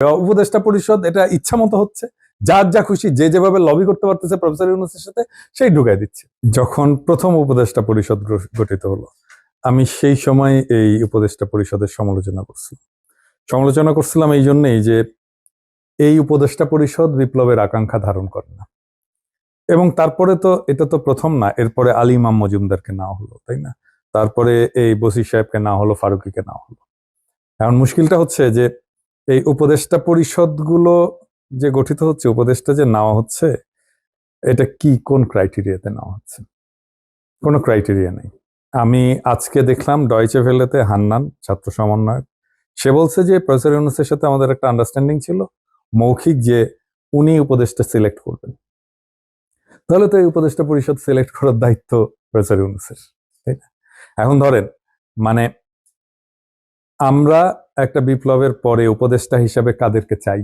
উপদেষ্টা পরিষদ এটা ইচ্ছা মতো হচ্ছে, যার যা খুশি যে যেভাবে লবি করতে পারতেছে প্রফেসর ইউনূসের সাথে সেই ঢুকাই দিচ্ছে। যখন প্রথম উপদেষ্টা পরিষদ গঠিত হলো, আমি সেই সময় এই উপদেষ্টা পরিষদের সমালোচনা করছিলাম এই জন্যই যে এই উপদেষ্টা পরিষদ বিপ্লবের আকাঙ্ক্ষা ধারণ করে না। এবং তারপরে তো এটা তো প্রথম না, এরপরে আলী ইমাম মজুমদারকে নেওয়া হলো, তাই না? তারপরে এই বসির সাহেবকে নেওয়া হলো, ফারুকীকে নেওয়া হলো। এখন মুশকিলটা হচ্ছে যে এই উপদেষ্টা পরিষদগুলো যে গঠিত হচ্ছে, উপদেষ্টা যে নেওয়া হচ্ছে, এটা কি কোন ক্রাইটেরিয়াতে নেওয়া হচ্ছে? কোনো ক্রাইটেরিয়া নেই। আমি আজকে দেখলাম ডয়চে ভেলেতে হান্নান ছাত্র সমন্বয়ক, সে বলছে যে প্রফেসর ইউনূসের সাথে আমাদের একটা আন্ডারস্ট্যান্ডিং ছিল মৌখিক, যে উনি উপদেষ্টা সিলেক্ট করবেন। তাহলে তো এই উপদেষ্টা পরিষদ সিলেক্ট করার দায়িত্ব প্রফেসর ইউনূসের, তাই না? এখন ধরেন, মানে আমরা একটা বিপ্লবের পরে উপদেষ্টা হিসাবে কাদেরকে চাই,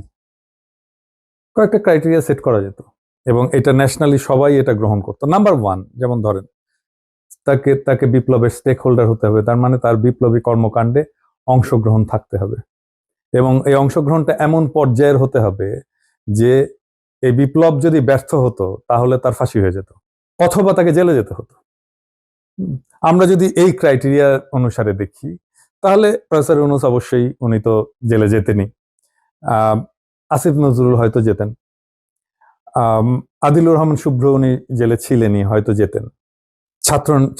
কয়েকটা ক্রাইটেরিয়া সেট করা যেত এবং এটা ন্যাশনালি সবাই এটা গ্রহণ করতো। নাম্বার ওয়ান, যেমন ধরেন তাকে বিপ্লবের স্টেক হোল্ডার হতে হবে, তার মানে তার বিপ্লবী কর্মকাণ্ডে অংশগ্রহণ থাকতে হবে এবং এই অংশগ্রহণটা এমন পর্যায়ের হতে হবে যে এই বিপ্লব যদি ব্যর্থ হতো তাহলে তার ফাঁসি হয়ে যেত অথবা তাকে জেলে যেতে হতো। আমরা যদি এই ক্রাইটেরিয়া অনুসারে দেখি তাহলে প্রফেসর ইউনূস অবশ্যই, উনি তো জেলে যেতেনই। আসিফ নজরুল হয়তো যেতেন, আদিলুর রহমান শুভ্র উনি জেলে ছিলেনই, হয়তো যেতেন।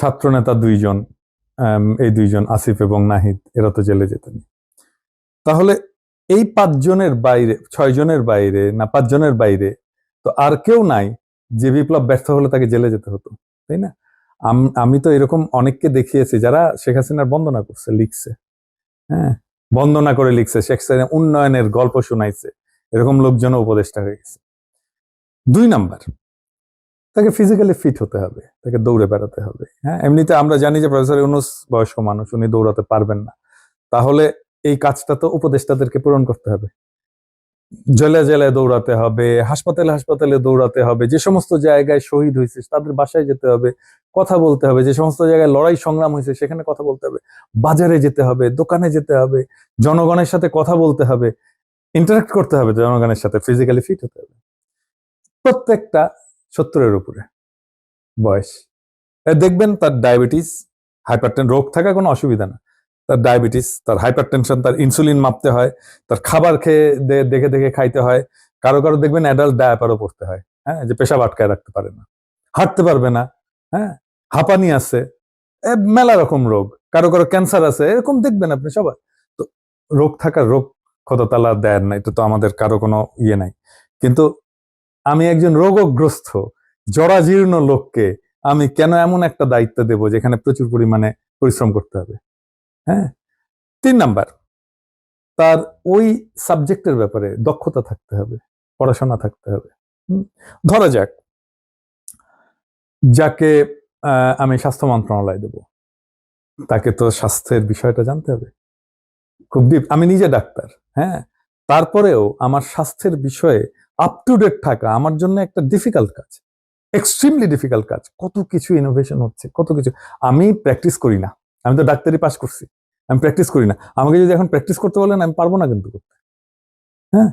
ছাত্র নেতা দুইজন, এই দুইজন আসিফ এবং নাহিদ, এরা তো জেলে যেতেন। তাহলে এই 5 জনের বাইরে, 6 জনের বাইরে না 5 জনের বাইরে তো আর কেউ নাই যে বিপ্লব ব্যর্থ হলে তাকে জেলে যেতে হতো, তাই না? আমি তো এরকম অনেককে দেখিয়েছি যারা শেখ হাসিনার বন্দনা করছে, লিখছে, হ্যাঁ, বন্দনা করে লিখছে, শেখ হাসিনা উন্নয়নের গল্প শোনাইছে, এরকম লোকজন উপদেষ্টা হয়ে গেছে। 2 নাম্বার, তাকে ফিজিক্যালি ফিট হতে হবে, তাকে দৌড়ে বেড়াতে হবে। হ্যাঁ, এমনিতে আমরা জানি যে প্রফেসর ইউনূস বয়স্ক মানুষ, উনি দৌড়াতে পারবেন না। তাহলে এই কাজটা তো উপদেষ্টাদেরকে পূরণ করতে হবে। জেলায় জেলায় দৌড়াতে হবে, হাসপাতালে হাসপাতালে দৌড়াতে হবে, যে সমস্ত জায়গায় শহীদ হয়েছে তাদের বাসায় যেতে হবে, কথা বলতে হবে, যে সমস্ত জায়গায় লড়াই সংগ্রাম হয়েছে সেখানে কথা বলতে হবে, বাজারে যেতে হবে, দোকানে যেতে হবে, জনগণের সাথে কথা বলতে হবে, ইন্টারাক্ট করতে হবে জনগণের সাথে, ফিজিক্যালি ফিট হতে হবে। প্রত্যেকটা 70-এর উপরে বয়স, দেখবেন তার ডায়াবেটিস, হাইপারটেনশন রোগ থাকা কোনো অসুবিধা না, তার ডায়াবেটিস, তার হাইপারটেনশন, তার ইনসুলিন মাপতে হয়, তার খাবার খেয়ে দেখে দেখে খাইতে হয়। কারো কারো দেখবেন অ্যাডাল্ট ডায়াপারও পড়তে হয়, হ্যাঁ, যে পেশাব আটকায় রাখতে পারে না, হাঁটতে পারবে না, হ্যাঁ, হাঁপানি আছে, মেলা রকম রোগ, কারো কারো ক্যান্সার আছে, এরকম দেখবেন আপনি সবাই। তো রোগ থাকার রোগ খোদাতালা দেন না, এটা তো আমাদের কারো কোনো ইয়ে নাই। কিন্তু আমি একজন রোগগ্রস্ত জরাজীর্ণ লোককে আমি কেন এমন একটা দায়িত্ব দেব যেখানে প্রচুর পরিমাণে পরিশ্রম করতে হবে? হ্যাঁ। 3 নাম্বার, তার ওই সাবজেক্টের ব্যাপারে দক্ষতা থাকতে হবে, পড়াশোনা থাকতে হবে। ধরা যাক যাকে আমি স্বাস্থ্য মন্ত্রণালয় দেব, তাকে তো স্বাস্থ্যের বিষয়টা জানতে হবে খুব ডিপ। আমি নিজে ডাক্তার, হ্যাঁ, তারপরেও আমার স্বাস্থ্যের বিষয়ে আপ টু ডেট থাকা আমার জন্য একটা ডিফিকাল্ট কাজ, এক্সট্রিমলি ডিফিকাল্ট কাজ। কত কিছু ইনোভেশন হচ্ছে, কত কিছু। আমি প্র্যাকটিস করি না, আমি তো ডাক্তারি পাস করছি, আমি প্র্যাকটিস করি না। আমাকে যদি এখন প্র্যাকটিস করতে বলেন আমি পারবো না কিন্তু করতে, হ্যাঁ।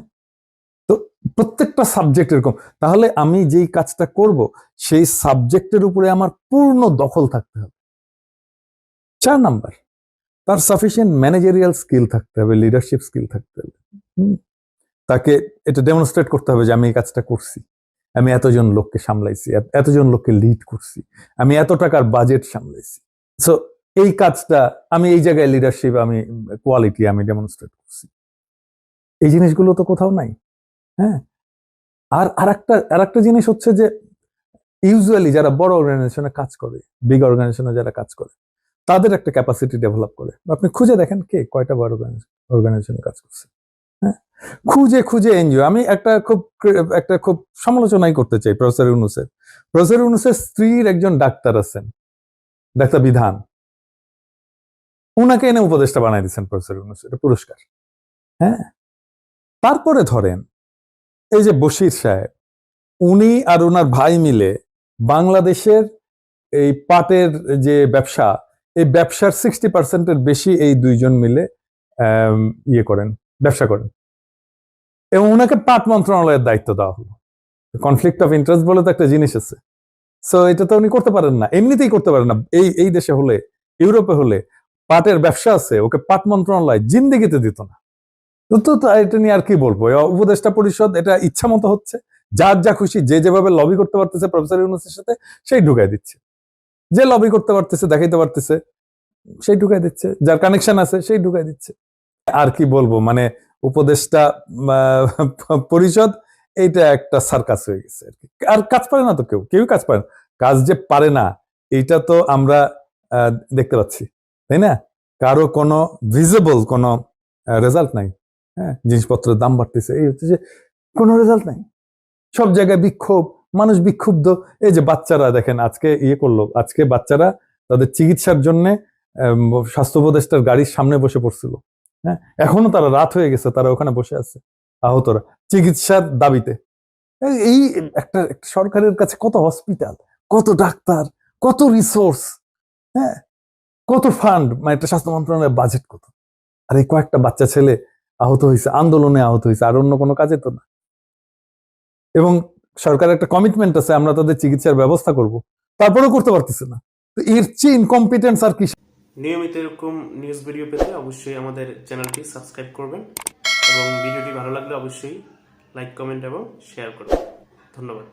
তো প্রত্যেকটা সাবজেক্ট এরকম, তাহলে আমি যেই কাজটা করব সেই সাবজেক্টের উপরে আমার পূর্ণ দখল থাকতে হবে। 4 নাম্বার, তার সাফিসিয়েন্ট ম্যানেজারিয়াল স্কিল থাকতে হবে, লিডারশিপ স্কিল থাকতে হবে। তাকে এটা ডেমনস্ট্রেট করতে হবে যে আমি এই কাজটা করছি, আমি এতজন লোককে সামলাইছি, এতজন লোককে লিড করছি, আমি এত টাকার বাজেট সামলাইছি। সো এই কাজটা আমি এই জায়গায় লিডারশিপ, আমি কোয়ালিটি আমি ডেমনস্ট্রেট করছি। এই জিনিসগুলো তো কোথাও নাই, হ্যাঁ। আর আরেকটা জিনিস হচ্ছে যে ইউজুয়ালি যারা বড় অর্গানাইজেশনে কাজ করে, বিগ অর্গানাইজেশনে যারা কাজ করে, তাদের একটা ক্যাপাসিটি ডেভেলপ করে। আপনি খুঁজে দেখেন কে কয়টা বড় অর্গানাইজেশনে কাজ করছে, হ্যাঁ। খুঁজে খুঁজে এনজিও, আমি একটা খুব সমালোচনাই করতে চাই প্রফেসর ইউনূসের। প্রফেসর ইউনূসের স্ত্রীর একজন ডাক্তার আছেন, ডাক্তার বিধান, উনাকে এনে উপদেষ্টা বানাই দিচ্ছেন প্রফেসর ইউনূস, এটা পুরস্কার, হ্যাঁ। তারপরে ধরেন এই যে বশির সাহেব, উনি আর ওনার ভাই মিলে বাংলাদেশের এই পাটের যে ব্যবসা, এই ব্যবসার 60% বেশি এই দুইজন মিলে ইয়ে করেন, ব্যবসা করেন। এবং ওনাকে পাট মন্ত্রণালয়ের দায়িত্ব দেওয়া হলো। কনফ্লিক্ট অফ ইন্টারেস্ট বলে তো একটা জিনিস আছে। সো এটা তো উনি করতে পারেন না, এমনিতেই করতে পারেন না। এই দেশে হলে, ইউরোপে হলে, পাটের ব্যবসা আছে, ওকে পাট মন্ত্রণালয় জিন্দেগিতে দিত না। তো এটা নিয়ে আর কি বলবো, উপদেষ্টা পরিষদ এটা ইচ্ছা মতো হচ্ছে, যার যা খুশি, যে যেভাবে লবি করতে পারতেছে প্রফেসর ইউনূসের সাথে, সেই ঢুকাই দিচ্ছে। যে লবি করতে পারতেছে, দেখাইতে পারতেছে, সেই ঢুকাই দিচ্ছে। যার কানেকশন আছে সেই ঢুকাই দিচ্ছে। আর কি বলবো, মানে উপদেষ্টা পরিষদ এইটা একটা সার্কাস হয়ে গেছে আর কি। আর কাজ পারে না তো, কেউ কাজ পারে না। কাজ যে পারে না এইটা তো আমরা দেখতে পাচ্ছি, তাই না? কারো কোনো ভিজিবল কোনো রেজাল্ট নাই। হ্যাঁ, জিনিসপত্রের দাম বাড়তেছে, এই হচ্ছে যে কোনো রেজাল্ট নাই। সব জায়গায় বিক্ষোভ, মানুষ বিক্ষুব্ধ। এই যে বাচ্চারা দেখেন আজকে করলো, আজকে বাচ্চারা তাদের চিকিৎসার জন্য স্বাস্থ্য উপদেষ্টার গাড়ির সামনে বসে পড়ছিল। হ্যাঁ, এখনো তারা, রাত হয়ে গেছে, তারা ওখানে বসে আছে আহতরা, চিকিৎসার দাবিতে। এই একটা সরকারের কাছে কত হসপিটাল, কত ডাক্তার, কত রিসোর্স, হ্যাঁ, কত ফান্ড, মানে একটা স্বাস্থ্য মন্ত্রণালয়ের বাজেট কত, আর এই কয়েকটা বাচ্চা ছেলে আহত হয়েছে, আন্দোলনে আহত হয়েছে, আর অন্য কোনো কাজে তো না। এবং সরকারের একটা কমিটমেন্ট আছে, আমরা তাদের চিকিৎসার ব্যবস্থা করব, তারপরেও করতে পারতেছে না। তো এর চেয়ে ইনকম্পিটেন্স আর কি। নিয়মিত এরকম নিউজ ভিডিও পেতে অবশ্যই আমাদের চ্যানেলটি সাবস্ক্রাইব করবেন এবং ভিডিওটি ভালো লাগলে অবশ্যই লাইক, কমেন্ট এবং শেয়ার করবেন। ধন্যবাদ।